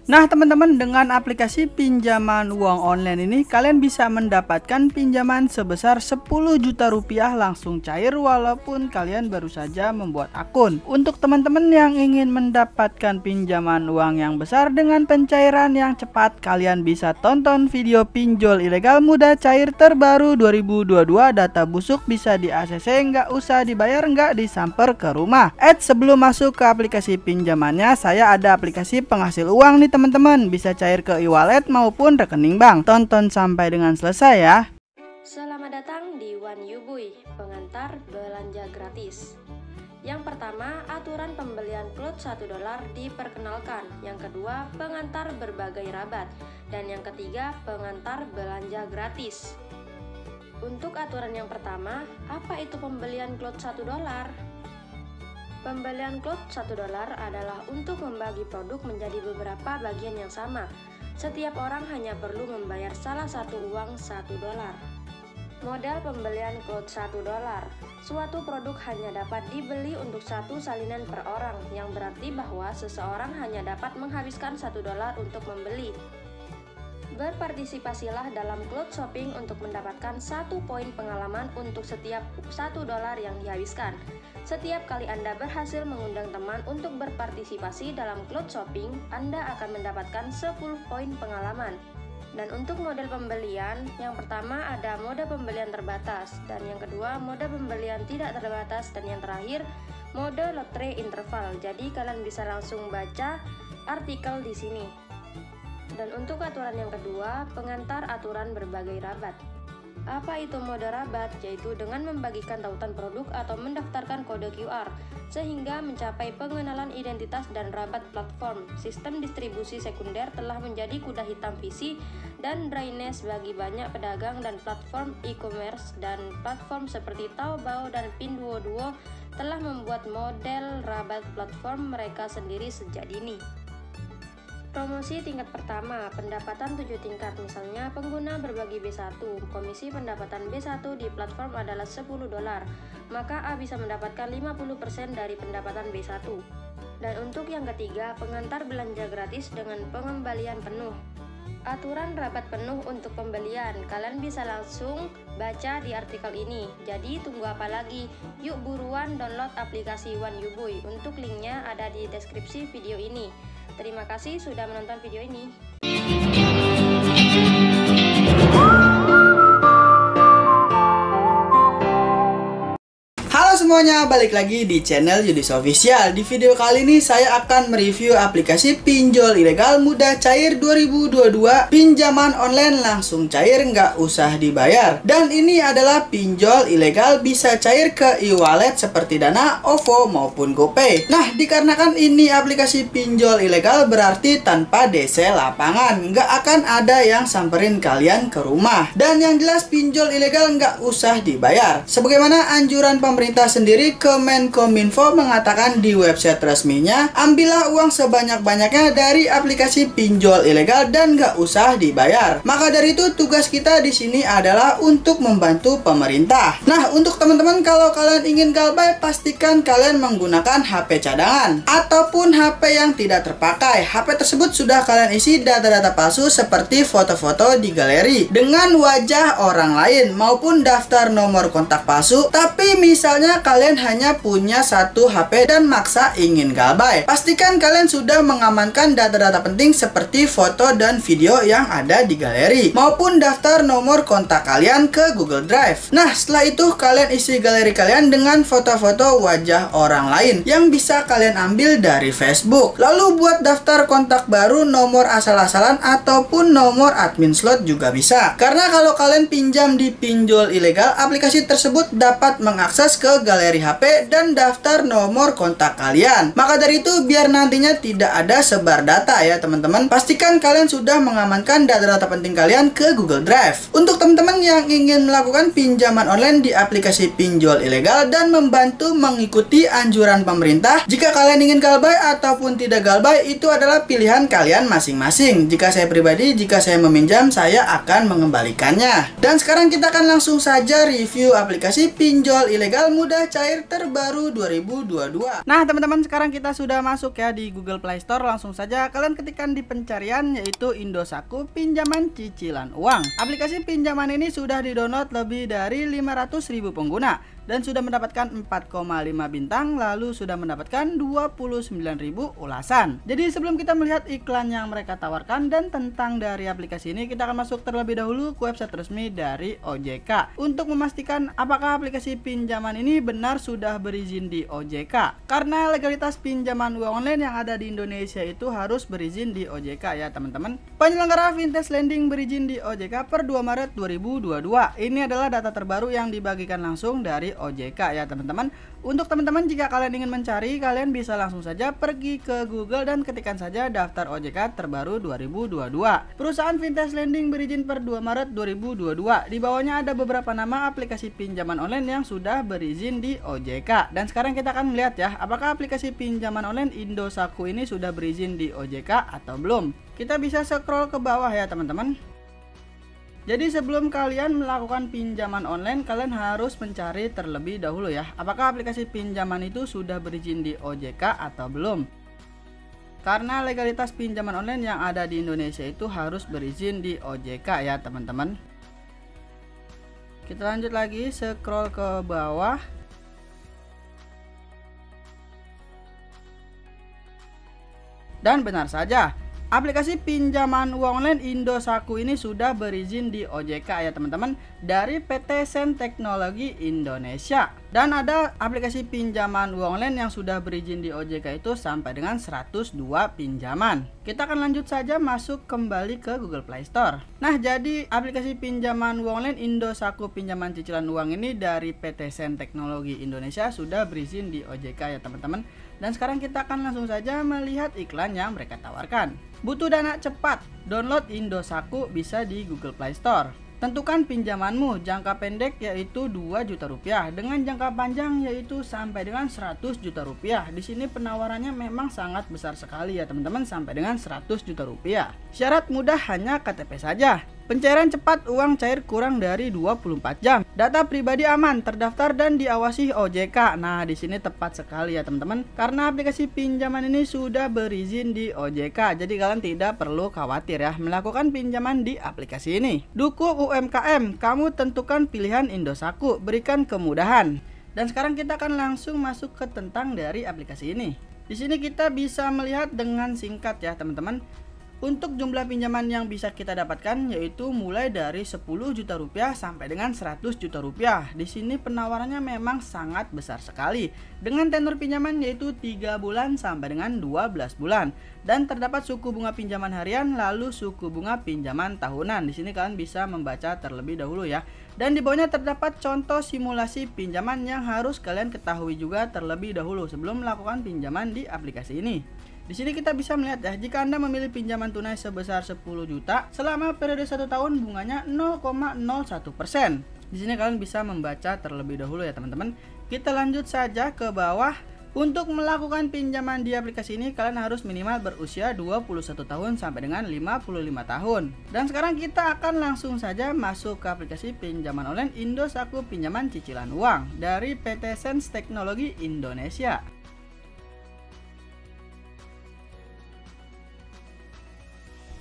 Nah teman-teman, dengan aplikasi pinjaman uang online ini kalian bisa mendapatkan pinjaman sebesar 10 juta rupiah langsung cair walaupun kalian baru saja membuat akun. Untuk teman-teman yang ingin mendapatkan pinjaman uang yang besar dengan pencairan yang cepat, kalian bisa tonton video pinjol ilegal mudah cair terbaru 2022. Data busuk bisa di ACC, nggak usah dibayar, nggak disamper ke rumah. Sebelum masuk ke aplikasi pinjamannya, saya ada aplikasi penghasil uang nih teman-teman, bisa cair ke e-wallet maupun rekening bank. Tonton sampai dengan selesai ya. Selamat datang di One Yubuy, pengantar belanja gratis. Yang pertama, aturan pembelian cloth $1 diperkenalkan. Yang kedua, pengantar berbagai rabat. Dan yang ketiga, pengantar belanja gratis. Untuk aturan yang pertama, apa itu pembelian cloth $1? Pembelian cloth $1 adalah untuk membagi produk menjadi beberapa bagian yang sama. Setiap orang hanya perlu membayar salah satu uang $1. Model pembelian cloth $1. Suatu produk hanya dapat dibeli untuk satu salinan per orang, yang berarti bahwa seseorang hanya dapat menghabiskan $1 untuk membeli. Berpartisipasilah dalam cloth shopping untuk mendapatkan 1 poin pengalaman untuk setiap $1 yang dihabiskan. Setiap kali Anda berhasil mengundang teman untuk berpartisipasi dalam cloth shopping, Anda akan mendapatkan 10 poin pengalaman. Dan untuk model pembelian, yang pertama ada mode pembelian terbatas, dan yang kedua mode pembelian tidak terbatas, dan yang terakhir mode lotre interval. Jadi kalian bisa langsung baca artikel di sini. Dan untuk aturan yang kedua, pengantar aturan berbagai rabat. Apa itu mode rabat? Yaitu dengan membagikan tautan produk atau mendaftarkan kode QR sehingga mencapai pengenalan identitas dan rabat platform. Sistem distribusi sekunder telah menjadi kuda hitam PC dan dryness bagi banyak pedagang dan platform e-commerce, dan platform seperti Taobao dan Pinduoduo telah membuat model rabat platform mereka sendiri sejak dini. Promosi tingkat pertama, pendapatan 7 tingkat, misalnya pengguna berbagi B1, komisi pendapatan B1 di platform adalah $10, maka A bisa mendapatkan 50% dari pendapatan B1. Dan untuk yang ketiga, pengantar belanja gratis dengan pengembalian penuh. Aturan rabat penuh untuk pembelian, kalian bisa langsung baca di artikel ini. Jadi tunggu apa lagi? Yuk buruan download aplikasi One Yubuy. Untuk linknya ada di deskripsi video ini. Terima kasih sudah menonton video ini. Halo semuanya, balik lagi di channel Yudis Official. Di video kali ini saya akan mereview aplikasi pinjol ilegal mudah cair 2022. Pinjaman online langsung cair, nggak usah dibayar. Dan ini adalah pinjol ilegal bisa cair ke e-wallet seperti Dana, OVO maupun GoPay. Nah, dikarenakan ini aplikasi pinjol ilegal berarti tanpa DC lapangan, nggak akan ada yang samperin kalian ke rumah. Dan yang jelas pinjol ilegal nggak usah dibayar. Sebagaimana anjuran pemerintah sendiri, Kemenkominfo mengatakan di website resminya, ambillah uang sebanyak-banyaknya dari aplikasi pinjol ilegal dan nggak usah dibayar. Maka dari itu tugas kita di sini adalah untuk membantu pemerintah. Nah, untuk teman-teman, kalau kalian ingin galbay, pastikan kalian menggunakan HP cadangan ataupun HP yang tidak terpakai. HP tersebut sudah kalian isi data-data palsu seperti foto-foto di galeri dengan wajah orang lain maupun daftar nomor kontak palsu. Tapi misalnya kalian hanya punya satu HP dan maksa ingin galbay, pastikan kalian sudah mengamankan data-data penting seperti foto dan video yang ada di galeri maupun daftar nomor kontak kalian ke Google Drive. Nah, setelah itu kalian isi galeri kalian dengan foto-foto wajah orang lain yang bisa kalian ambil dari Facebook. Lalu buat daftar kontak baru, nomor asal-asalan ataupun nomor admin slot juga bisa. Karena kalau kalian pinjam di pinjol ilegal, aplikasi tersebut dapat mengakses ke galeri HP dan daftar nomor kontak kalian. Maka dari itu, biar nantinya tidak ada sebar data ya teman-teman, pastikan kalian sudah mengamankan data-data penting kalian ke Google Drive. Untuk teman-teman yang ingin melakukan pinjaman online di aplikasi pinjol ilegal dan membantu mengikuti anjuran pemerintah, jika kalian ingin galbay ataupun tidak galbay, itu adalah pilihan kalian masing-masing. Jika saya pribadi, jika saya meminjam, saya akan mengembalikannya. Dan sekarang kita akan langsung saja review aplikasi pinjol ilegal mudah cair terbaru 2022. Nah teman-teman, sekarang kita sudah masuk ya di Google Play Store. Langsung saja kalian ketikkan di pencarian yaitu Indosako pinjaman cicilan uang. Aplikasi pinjaman ini sudah di-download lebih dari 500.000 pengguna dan sudah mendapatkan 4,5 bintang, lalu sudah mendapatkan 29.000 ulasan. Jadi sebelum kita melihat iklan yang mereka tawarkan dan tentang dari aplikasi ini, kita akan masuk terlebih dahulu ke website resmi dari OJK untuk memastikan apakah aplikasi pinjaman ini benar sudah berizin di OJK. Karena legalitas pinjaman uang online yang ada di Indonesia itu harus berizin di OJK ya teman-teman. Penyelenggara Fintech Lending berizin di OJK per 2 Maret 2022. Ini adalah data terbaru yang dibagikan langsung dari OJK ya teman-teman. Untuk teman-teman, jika kalian ingin mencari, kalian bisa langsung saja pergi ke Google dan ketikkan saja daftar OJK terbaru 2022. Perusahaan Fintech Lending berizin per 2 Maret 2022. Di bawahnya ada beberapa nama aplikasi pinjaman online yang sudah berizin di OJK. Dan sekarang kita akan melihat ya, apakah aplikasi pinjaman online Indosako ini sudah berizin di OJK atau belum. Kita bisa scroll ke bawah ya teman-teman. Jadi sebelum kalian melakukan pinjaman online, kalian harus mencari terlebih dahulu ya, apakah aplikasi pinjaman itu sudah berizin di OJK atau belum. Karena legalitas pinjaman online yang ada di Indonesia itu harus berizin di OJK ya teman-teman. Kita lanjut lagi, scroll ke bawah. Dan benar saja, aplikasi pinjaman uang online Indosako ini sudah berizin di OJK ya teman-teman, dari PT Sen Teknologi Indonesia. Dan ada aplikasi pinjaman uang online yang sudah berizin di OJK itu sampai dengan 102 pinjaman. Kita akan lanjut saja masuk kembali ke Google Play Store. Nah, jadi aplikasi pinjaman uang online Indosako pinjaman cicilan uang ini dari PT Sen Teknologi Indonesia sudah berizin di OJK ya teman-teman. Dan sekarang kita akan langsung saja melihat iklan yang mereka tawarkan. Butuh dana cepat? Download Indosako bisa di Google Play Store. Tentukan pinjamanmu, jangka pendek yaitu 2 juta rupiah, dengan jangka panjang yaitu sampai dengan 100 juta rupiah. Di sini penawarannya memang sangat besar sekali ya teman-teman, sampai dengan 100 juta rupiah. Syarat mudah, hanya KTP saja. Pencairan cepat, uang cair kurang dari 24 jam. Data pribadi aman, terdaftar dan diawasi OJK. Nah, di sini tepat sekali ya teman-teman, karena aplikasi pinjaman ini sudah berizin di OJK. Jadi kalian tidak perlu khawatir ya melakukan pinjaman di aplikasi ini. Dukung UMKM, kamu tentukan pilihan Indosako, berikan kemudahan. Dan sekarang kita akan langsung masuk ke tentang dari aplikasi ini. Di sini kita bisa melihat dengan singkat ya teman-teman. Untuk jumlah pinjaman yang bisa kita dapatkan yaitu mulai dari 10 juta rupiah sampai dengan 100 juta rupiah. Di sini penawarannya memang sangat besar sekali, dengan tenor pinjaman yaitu 3 bulan sampai dengan 12 bulan. Dan terdapat suku bunga pinjaman harian, lalu suku bunga pinjaman tahunan. Di sini kalian bisa membaca terlebih dahulu ya. Dan di bawahnya terdapat contoh simulasi pinjaman yang harus kalian ketahui juga terlebih dahulu sebelum melakukan pinjaman di aplikasi ini. Di sini kita bisa melihat ya, jika Anda memilih pinjaman tunai sebesar 10 juta selama periode 1 tahun, bunganya 0,01%. Di sini kalian bisa membaca terlebih dahulu ya teman-teman. Kita lanjut saja ke bawah. Untuk melakukan pinjaman di aplikasi ini, kalian harus minimal berusia 21 tahun sampai dengan 55 tahun. Dan sekarang kita akan langsung saja masuk ke aplikasi pinjaman online Indosako pinjaman cicilan uang dari PT Sen Teknologi Indonesia.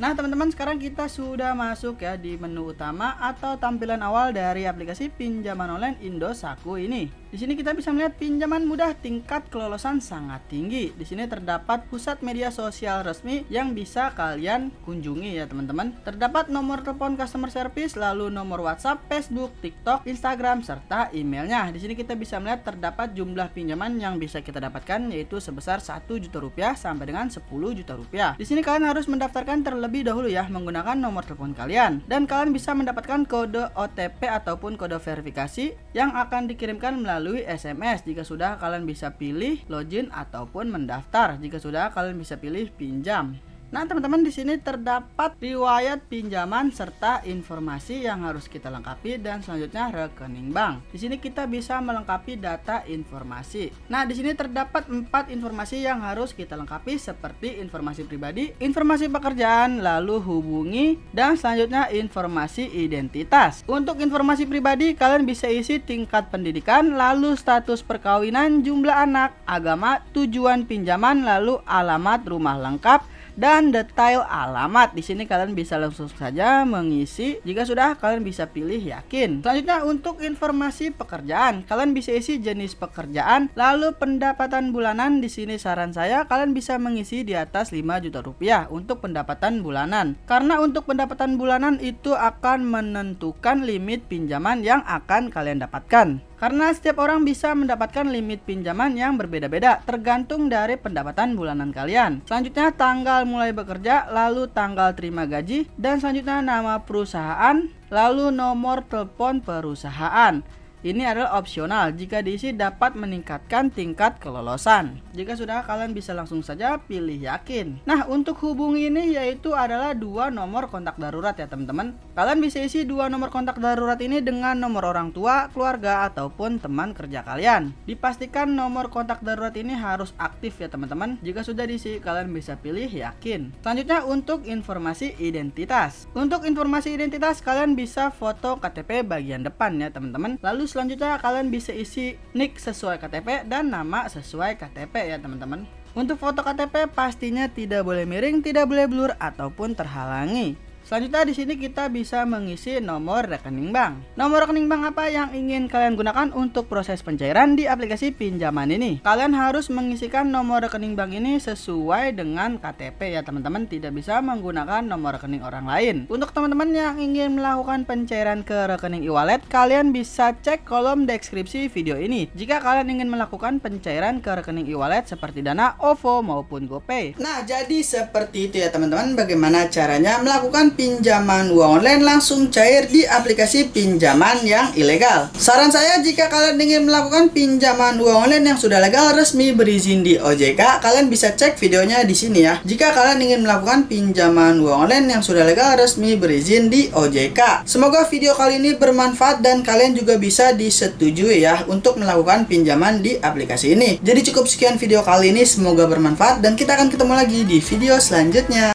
Nah teman-teman, sekarang kita sudah masuk ya di menu utama atau tampilan awal dari aplikasi pinjaman online Indosako ini. Di sini kita bisa melihat pinjaman mudah, tingkat kelolosan sangat tinggi. Di sini terdapat pusat media sosial resmi yang bisa kalian kunjungi ya teman-teman. Terdapat nomor telepon customer service, lalu nomor WhatsApp, Facebook, TikTok, Instagram, serta emailnya. Di sini kita bisa melihat terdapat jumlah pinjaman yang bisa kita dapatkan yaitu sebesar 1 juta rupiah sampai dengan 10 juta rupiah. Di sini kalian harus mendaftarkan terlebih dahulu ya menggunakan nomor telepon kalian, dan kalian bisa mendapatkan kode OTP ataupun kode verifikasi yang akan dikirimkan melalui SMS. Jika sudah, kalian bisa pilih login ataupun mendaftar. Jika sudah, kalian bisa pilih pinjam. Nah, teman-teman, di sini terdapat riwayat pinjaman serta informasi yang harus kita lengkapi dan selanjutnya rekening bank. Di sini kita bisa melengkapi data informasi. Nah, di sini terdapat 4 informasi yang harus kita lengkapi seperti informasi pribadi, informasi pekerjaan, lalu hubungi, dan selanjutnya informasi identitas. Untuk informasi pribadi, kalian bisa isi tingkat pendidikan, lalu status perkawinan, jumlah anak, agama, tujuan pinjaman, lalu alamat rumah lengkap, dan detail alamat. Di sini kalian bisa langsung saja mengisi. Jika sudah, kalian bisa pilih yakin. Selanjutnya untuk informasi pekerjaan, kalian bisa isi jenis pekerjaan, lalu pendapatan bulanan. Di sini saran saya kalian bisa mengisi di atas 5 juta rupiah untuk pendapatan bulanan. Karena untuk pendapatan bulanan itu akan menentukan limit pinjaman yang akan kalian dapatkan. Karena setiap orang bisa mendapatkan limit pinjaman yang berbeda-beda tergantung dari pendapatan bulanan kalian. Selanjutnya tanggal mulai bekerja, lalu tanggal terima gaji, dan selanjutnya nama perusahaan, lalu nomor telepon perusahaan. Ini adalah opsional, jika diisi dapat meningkatkan tingkat kelolosan. Jika sudah, kalian bisa langsung saja pilih yakin. Nah, untuk hubungi ini yaitu adalah 2 nomor kontak darurat ya teman-teman. Kalian bisa isi 2 nomor kontak darurat ini dengan nomor orang tua, keluarga, ataupun teman kerja kalian. Dipastikan nomor kontak darurat ini harus aktif ya teman-teman. Jika sudah diisi, kalian bisa pilih yakin. Selanjutnya untuk informasi identitas. Untuk informasi identitas, kalian bisa foto KTP bagian depan ya teman-teman. Lalu selanjutnya kalian bisa isi nick sesuai KTP dan nama sesuai KTP ya teman-teman. Untuk foto KTP pastinya tidak boleh miring, tidak boleh blur ataupun terhalangi. Selanjutnya di sini kita bisa mengisi nomor rekening bank. Nomor rekening bank apa yang ingin kalian gunakan untuk proses pencairan di aplikasi pinjaman ini? Kalian harus mengisikan nomor rekening bank ini sesuai dengan KTP ya teman-teman, tidak bisa menggunakan nomor rekening orang lain. Untuk teman-teman yang ingin melakukan pencairan ke rekening e-wallet, kalian bisa cek kolom deskripsi video ini. Jika kalian ingin melakukan pencairan ke rekening e-wallet seperti Dana, OVO maupun GoPay. Nah, jadi seperti itu ya teman-teman, bagaimana caranya melakukan pinjaman uang online langsung cair di aplikasi pinjaman yang ilegal. Saran saya, jika kalian ingin melakukan pinjaman uang online yang sudah legal resmi berizin di OJK, kalian bisa cek videonya di sini ya. Jika kalian ingin melakukan pinjaman uang online yang sudah legal resmi berizin di OJK. Semoga video kali ini bermanfaat dan kalian juga bisa disetujui ya untuk melakukan pinjaman di aplikasi ini. Jadi cukup sekian video kali ini, semoga bermanfaat dan kita akan ketemu lagi di video selanjutnya.